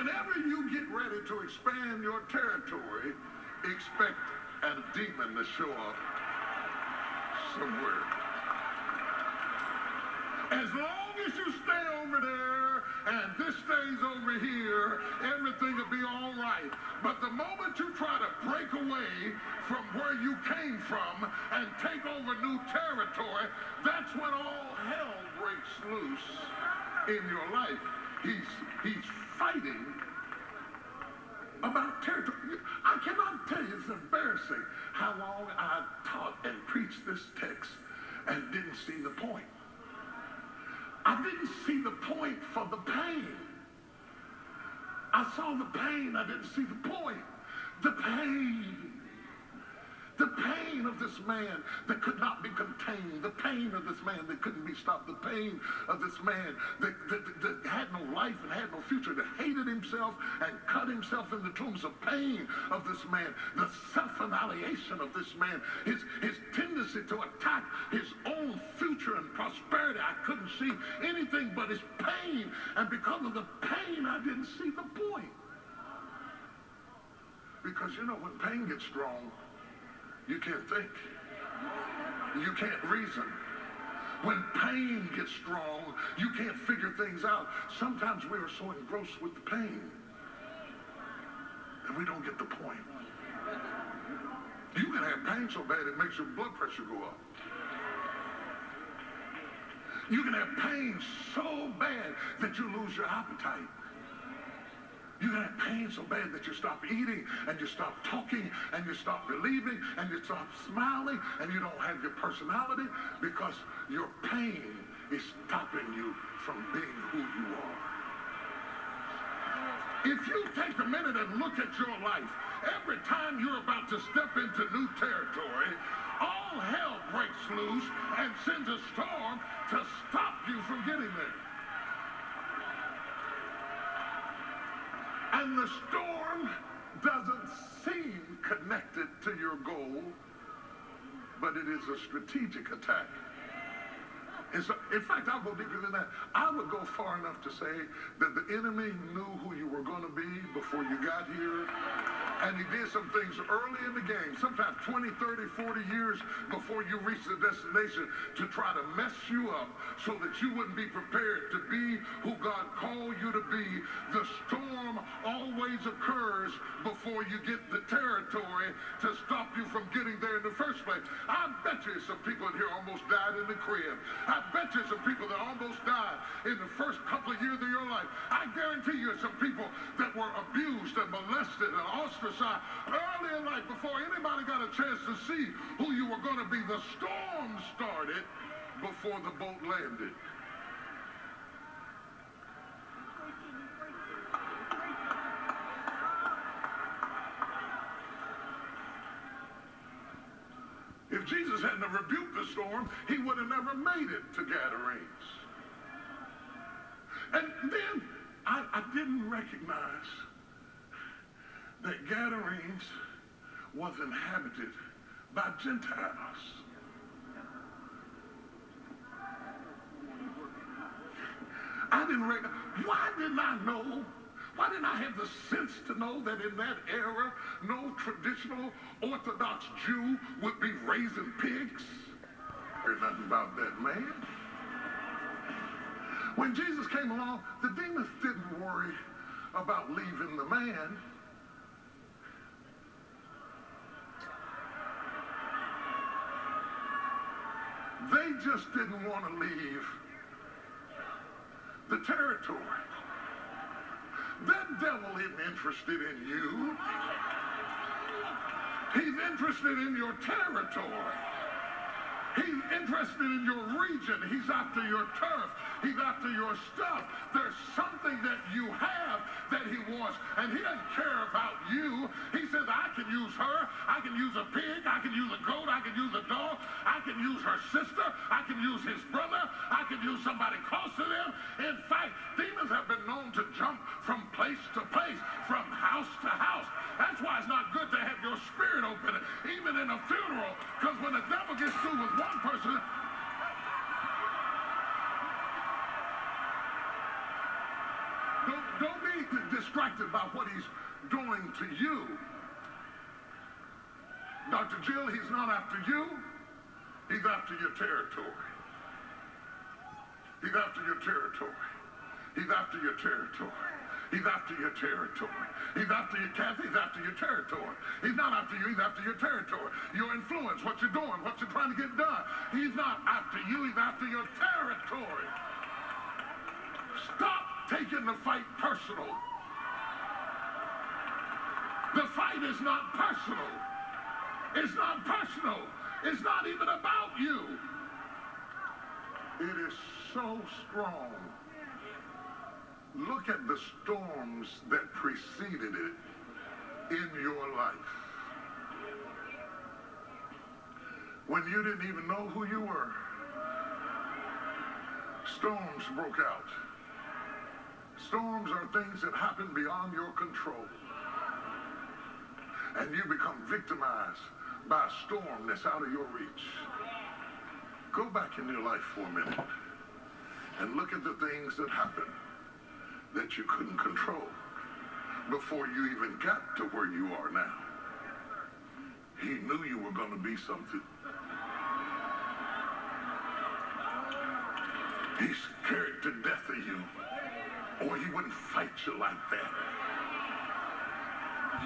whenever you get ready to expand your territory, expect a demon to show up somewhere. As long as you stay over there and this stays over here, everything will be all right. But the moment you try to break away from where you came from and take over new territory, that's when all hell breaks loose in your life. He's fighting about territory. I cannot tell you, it's embarrassing how long I taught and preached this text and didn't see the point. I didn't see the point for the pain. I saw the pain, I didn't see the point. The pain. The pain of this man that could not be contained. The pain of this man that couldn't be stopped. The pain of this man that had no life and had no future, that hated himself and cut himself in the tombs. The pain of this man, the self-annihilation of this man, his tendency to attack his own future and prosperity. I couldn't see anything but his pain. And because of the pain, I didn't see the point. Because, you know, when pain gets strong, you can't think. You can't reason. When pain gets strong, you can't figure things out. Sometimes we are so engrossed with the pain that we don't get the point. You can have pain so bad it makes your blood pressure go up. You can have pain so bad that you lose your appetite. You can have pain so bad that you stop eating and you stop talking and you stop believing and you stop smiling and you don't have your personality because your pain is stopping you from being who you are. If you take a minute and look at your life, every time you're about to step into new territory, all hell breaks loose and sends a storm to stop you from getting there. And the storm doesn't seem connected to your goal, but it is a strategic attack. In fact, I'll go deeper than that. I would go far enough to say that the enemy knew who you were going to be before you got here. And he did some things early in the game, sometimes 20, 30, 40 years before you reach the destination, to try to mess you up so that you wouldn't be prepared to be who God called you to be. The storm always occurs before you get the territory to stop you from getting there in the first place. I bet you some people in here almost died in the crib. I bet you some people that almost died in the first couple of years of your life. I guarantee you some people that were abused and molested and ostracized early in life before anybody got a chance to see who you were going to be. The storm started before the boat landed. If Jesus hadn't have rebuked the storm, he would have never made it to Gadarenes. And then I didn't recognize that Gadarenes was inhabited by Gentiles. I didn't recognize. Why didn't I know? Why didn't I have the sense to know that in that era, no traditional Orthodox Jew would be raising pigs? There's nothing about that, man. When Jesus came along, the demons didn't worry about leaving the man. They just didn't want to leave the territory. That devil isn't interested in you. He's interested in your territory. He's interested in your region. He's after your turf. He's after your stuff. There's something that you have that he wants, and he doesn't care about you. He says, I can use her. I can use a pig. I can use a goat. I can use a dog. I can use her sister. I can use his brother. I can use somebody close to them. In fact, demons have been known to jump from place to place, from house to house. That's why it's not good to have your spirit open, even in a funeral, because when the devil gets through with one person, don't be distracted by what he's doing to you. Dr. Jill, he's not after you. He's after your territory. He's after your territory. He's after your territory. He's after your territory. He's after you, Kathy. He's after your territory. He's not after you. He's after your territory. Your influence, what you're doing, what you're trying to get done. He's not after you. He's after your territory. Stop taking the fight personal. The fight is not personal. It's not personal. It's not even about you. It is so strong. Look at the storms that preceded it in your life. When you didn't even know who you were, storms broke out. Storms are things that happen beyond your control. And you become victimized by a storm that's out of your reach. Go back in your life for a minute and look at the things that happened that you couldn't control before you even got to where you are now. He knew you were going to be something. He's scared to death of you, or he wouldn't fight you like that.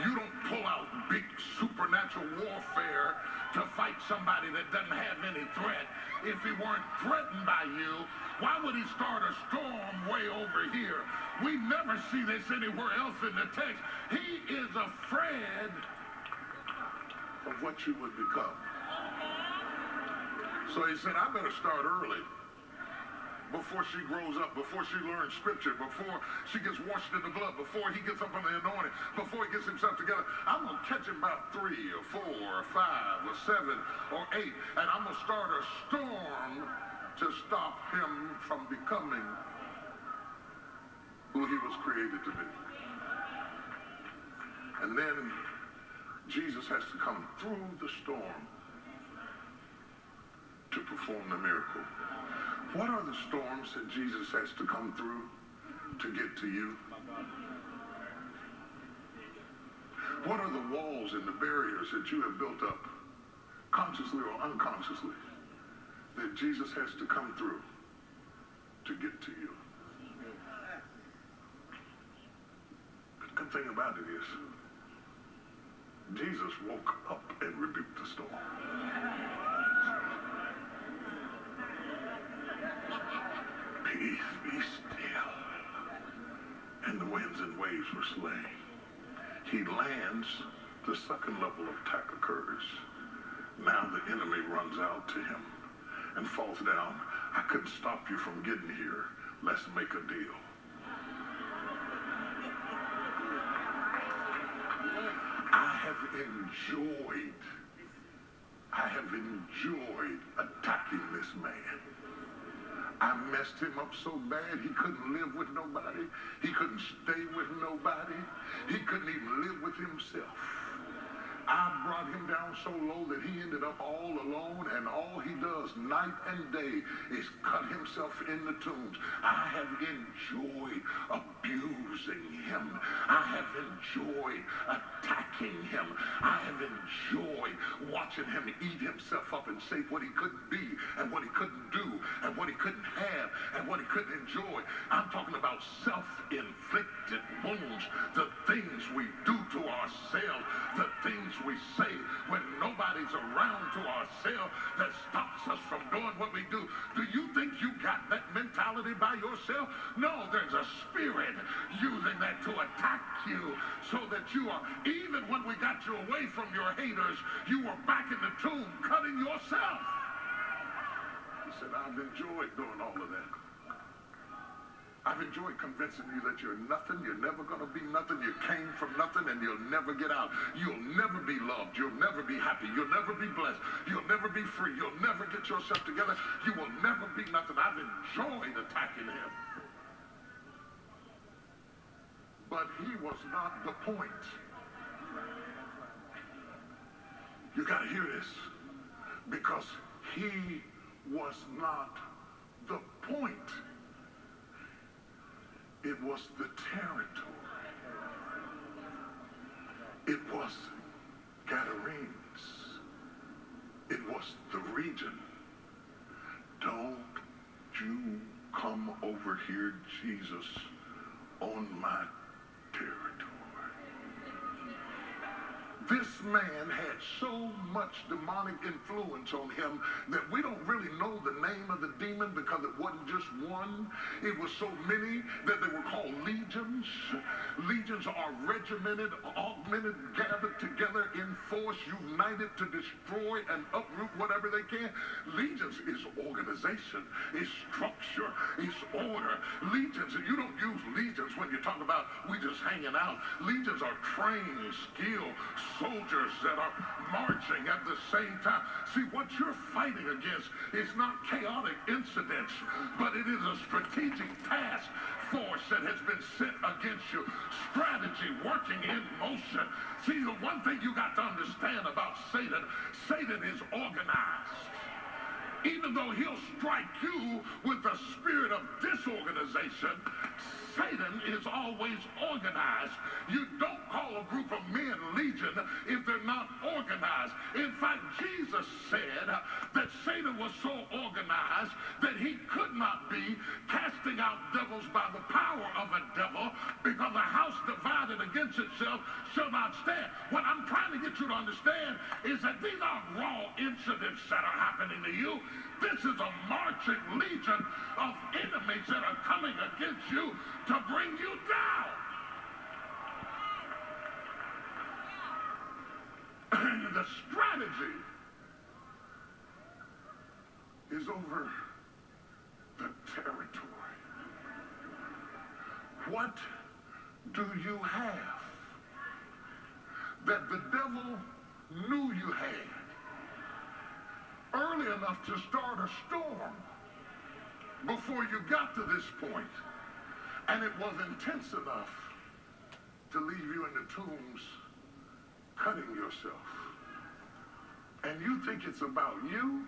You don't pull out big supernatural warfare to fight somebody that doesn't have any threat. If he weren't threatened by you, why would he start a storm way over here? We never see this anywhere else in the text. He is afraid of what you would become. So he said, I better start early. Before she grows up, before she learns scripture, before she gets washed in the blood, before he gets up on the anointing, before he gets himself together, I'm going to catch him about 3 or 4 or 5 or 7 or 8, and I'm going to start a storm to stop him from becoming who he was created to be. And then Jesus has to come through the storm to perform the miracle. What are the storms that Jesus has to come through to get to you? What are the walls and the barriers that you have built up, consciously or unconsciously, that Jesus has to come through to get to you? The good thing about it is, Jesus woke up and rebuked the storm. Peace, be still. And the winds and waves were slain. He lands, the second level of attack occurs. Now the enemy runs out to him and falls down. I couldn't stop you from getting here. Let's make a deal. I have enjoyed attacking this man. I messed him up so bad he couldn't live with nobody. He couldn't stay with nobody. He couldn't even live with himself. I brought him down so low that he ended up all alone, and all he does night and day is cut himself in the tombs. I have enjoyed abusing him. I have enjoyed attacking him. I have enjoyed watching him eat himself up and say what he couldn't be and what he couldn't do and what he couldn't have and what he couldn't enjoy. I'm talking about self-inflicted wounds, the things we do to ourselves, the things we say when nobody's around to ourselves that stops us from doing what we do. Do you think you got that mentality by yourself? No, there's a spirit using that to attack you so that you are, even when we got you away from your haters, you were back in the tomb cutting yourself. He said, I've enjoyed doing all of that. I've enjoyed convincing you that you're nothing, you're never going to be nothing, you came from nothing, and you'll never get out. You'll never be loved. You'll never be happy. You'll never be blessed. You'll never be free. You'll never get yourself together. You will never be nothing. I've enjoyed attacking him. But he was not the point. You got to hear this. Because he was not the point. It was the territory. It was Gadarenes. It was the region. Don't you come over here, Jesus, on my territory. This man had so much demonic influence on him that we don't really know the name of the demon because it wasn't just one. It was so many that they were called legions. Legions are regimented, augmented, gathered together in force, united to destroy and uproot whatever they can. Legions is organization, is structure, is order. Legions, and you don't use legions when you talk about we just hanging out. Legions are trained, skilled soldiers that are marching at the same time. See, what you're fighting against is not chaotic incidents, but it is a strategic task force that has been sent against you. Strategy working in motion. See, the one thing you got to understand about Satan, Satan is organized. Even though he'll strike you with the spirit of disorganization, Satan is always organized. You don't call a group of men legion if they're not organized. In fact, Jesus said that Satan was so organized that he could not be casting out devils by the power of a devil, because a house divided against itself shall not stand. What I'm trying to get you to understand is that these are raw incidents that are happening to you. This is a marching legion of enemies that are coming against you to bring you down. The strategy is over the territory. What do you have that the devil knew you had early enough to start a storm before you got to this point? And it was intense enough to leave you in the tombs cutting yourself. And you think it's about you?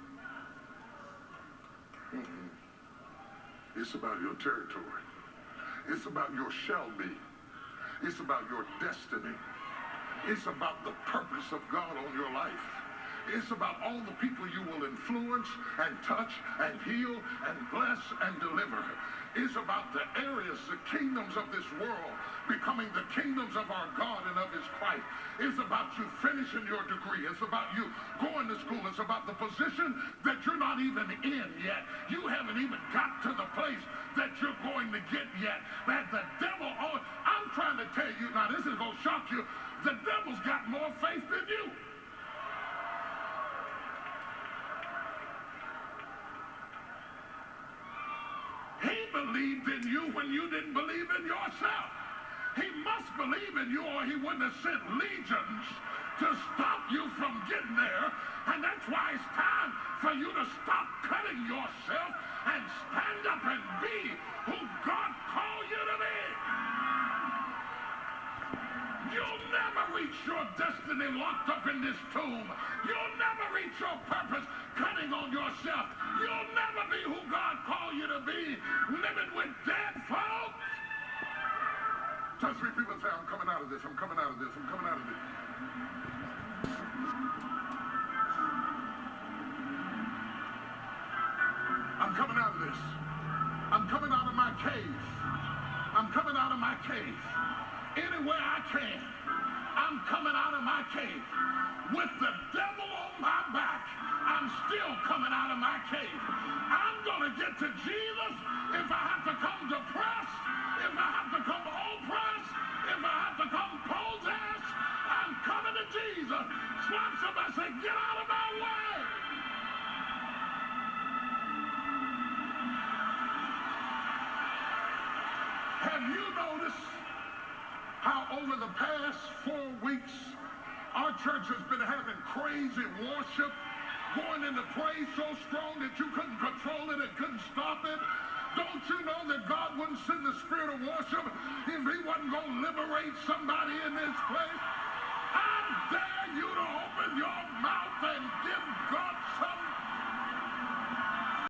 It's about your territory. It's about your shall be. It's about your destiny. It's about the purpose of God on your life. It's about all the people you will influence and touch and heal and bless and deliver. It's about the areas, the kingdoms of this world becoming the kingdoms of our God and of his Christ. It's about you finishing your degree. It's about you going to school. It's about the position that you're not even in yet. You haven't even got to the place that you're going to get yet. That the devil, I'm trying to tell you, now this is going to shock you, the devil's got more faith than you. He believed in you when you didn't believe in yourself. He must believe in you or he wouldn't have sent legions to stop you from getting there. And that's why it's time for you to stop cutting yourself and stand up and be who God called you to be. You'll never reach your destiny locked up in this tomb. You'll never reach your purpose cutting on yourself. You'll never be who God called you to be, living with dead folks. Touch three people and say, I'm coming out of this, I'm coming out of this, I'm coming out of this. I'm coming out of this. I'm coming out of my cave. I'm coming out of my cave. Anywhere I can, I'm coming out of my cave. With the devil on my back, I'm still coming out of my cave. I'm going to get to Jesus if I have to come depressed, if I have to come oppressed, if I have to come possessed. I'm coming to Jesus. Slap somebody, say, get out of my way. Have you noticed how over the past 4 weeks, our church has been having crazy worship, going into praise so strong that you couldn't control it and couldn't stop it? Don't you know that God wouldn't send the spirit of worship if he wasn't going to liberate somebody in this place? I dare you to open your mouth and give God